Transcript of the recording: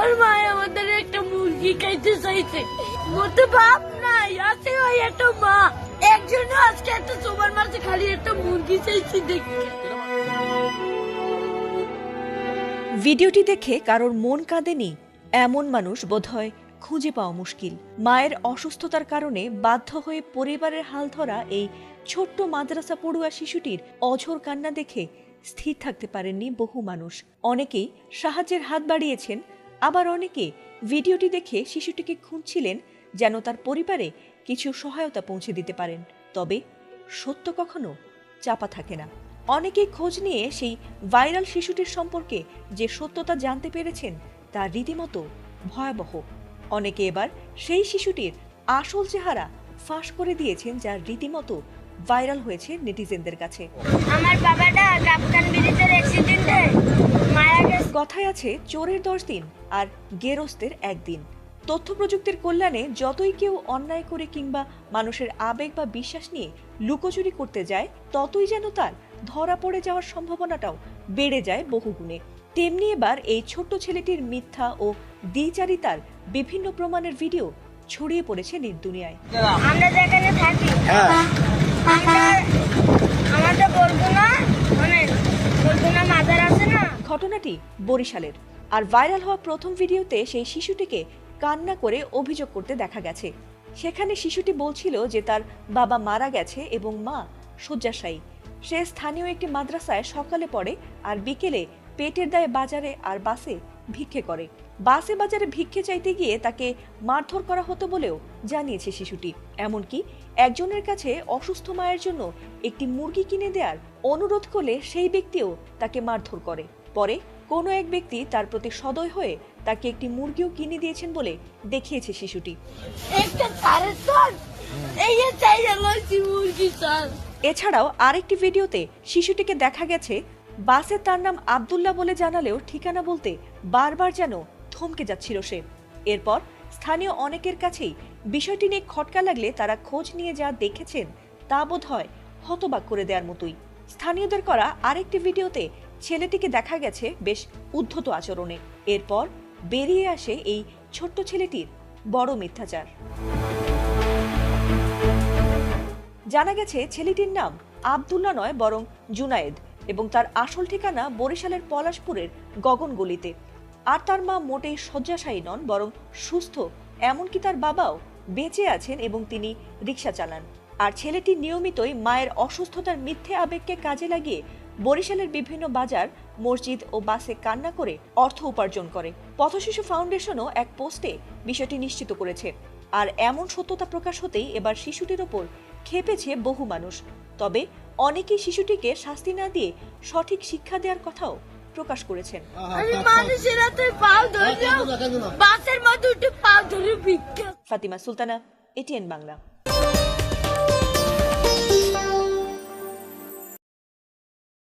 আমার মা আমাদের একটা মুরগি খাইতে চাইছে, মতো বাপ নাই, আছে ওই একটা মা, একজন আজকে একটা তোমার মাঝে খালি একটা মুরগি চাইছি দেখতে। ভিডিওটি দেখে কারোর মন কাঁদেনি এমন মানুষ বোধহয় খুঁজে পাওয়া মুশকিল। মায়ের অসুস্থতার কারণে বাধ্য হয়ে পরিবারের হাল ধরা এই ছোট্ট মাদ্রাসা পড়ুয়া শিশুটির অঝোর কান্না দেখে স্থির থাকতে পারেননি বহু মানুষ। অনেকেই সাহায্যের হাত বাড়িয়েছেন, আবার অনেকে ভিডিওটি দেখে শিশুটিকে খুঁজছিলেন যেন তার পরিবারে কিছু সহায়তা পৌঁছে দিতে পারেন। তবে সত্য কখনো চাপা থাকে না। অনেকেই খোঁজ নিয়ে সেই ভাইরাল শিশুটির সম্পর্কে যে সত্যতা জানতে পেরেছেন তা রীতিমতো ভয়াবহ। অনেকে এবার সেই শিশুটির আসল চেহারা ফাঁস করে দিয়েছেন, যা রীতিমতো ভাইরাল হয়েছে নেটিজেনদের কাছে। আমার বাবাটা কাপ্তান ব্রিজের অ্যাক্সিডেন্টে মারা গেছে। কথায় আছে, চোরের 10 দিন আর গেরস্তের 1 দিন। তথ্য প্রযুক্তির কল্যাণে যতই কেউ অন্যায় করে কিংবা মানুষের আবেগ বা বিশ্বাস নিয়ে লুকোচুরি করতে যায়, ততই যেন তার ধরা পড়ে যাওয়ার সম্ভাবনাটাও বেড়ে যায় বহুগুণে। তেমনি এবার এই ছোট্ট ছেলেটির মিথ্যা ও দ্বিচারিতার বিভিন্ন প্রমাণের ভিডিও ছড়িয়ে পড়েছে নির্দুনিয়ায়। আমরা যেখানে থাকি আমাদের বলগুনা মাজার আছে না। ঘটনাটি বরিশালের, আর ভাইরাল হওয়া প্রথম ভিডিওতে সেই শিশুটিকে কান্না করে অভিযোগ করতে দেখা গেছে। সেখানে শিশুটি বলছিল যে তার বাবা মারা গেছে এবং মা শয্যাশায়ী। সে স্থানীয় একটি মাদ্রাসায় সকালে পড়ে আর বিকেলে পেটের দায়ে বাজারে আর বাসে ভিক্ষে করে। বাসে বাজারে ভিক্ষে চাইতে গিয়ে তাকে মারধর করা হতো বলেও জানিয়েছে শিশুটি। এমনকি একজনের কাছে অসুস্থ মায়ের জন্য একটি মুরগি কিনে দেওয়ার অনুরোধ করলে সেই ব্যক্তিও তাকে মারধর করে। পরে কোনো এক ব্যক্তি তার প্রতি সদয় হয়ে তাকে একটি মুরগিও কিনে দিয়েছেন বলে দেখিয়েছে শিশুটি। এছাড়াও আরেকটি ভিডিওতে শিশুটিকে দেখা গেছে বাসে তার নাম আব্দুল্লাহ বলে জানালেও ঠিকানা বলতে বারবার যেন থমকে যাচ্ছিল সে। এরপর স্থানীয় অনেকের কাছেই বিষয়টি নিয়ে খটকা লাগলে তারা খোঁজ নিয়ে যা দেখেছেন তা বোধ হয় হতবাক করে দেওয়ার মতোই। স্থানীয়দের করা আরেকটি ভিডিওতে ছেলেটিকে দেখা গেছে বেশ উদ্ধত আচরণে। এরপর বেরিয়ে আসে এই ছোট্ট ছেলেটির বড় মিথ্যাচার। জানা গেছে ছেলেটির নাম আব্দুল্লাহ নয় বরং জুনায়েদ এবং তার আসল ঠিকানা বরিশালের পলাশপুরের গগনগলিতে। আর তার মা মোটেই শয্যাশায়ী নন, বরং সুস্থ, এমনকি তার বাবাও বেঁচে আছেন এবং তিনি রিকশা চালান। আর ছেলেটি নিয়মিতই মায়ের অসুস্থতার মিথ্যে আবেগকে কাজে লাগিয়ে বরিশালের বিভিন্ন বাজার, মসজিদ ও বাসে কান্না করে অর্থ উপার্জন করে। পথশিশু ফাউন্ডেশনও এক পোস্টে বিষয়টি নিশ্চিত করেছে। আর এমন সত্যতা প্রকাশ হতেই এবার শিশুটির ওপর ক্ষেপেছে বহু মানুষ। তবে অনেকেই শিশুটিকে শাস্তি না দিয়ে সঠিক শিক্ষা দেওয়ার কথাও প্রকাশ করেছেন। বাসের মধ্যে উঠে পা ধরে ভিক্ষা। ফাতিমা সুলতানা, এটিএন বাংলা।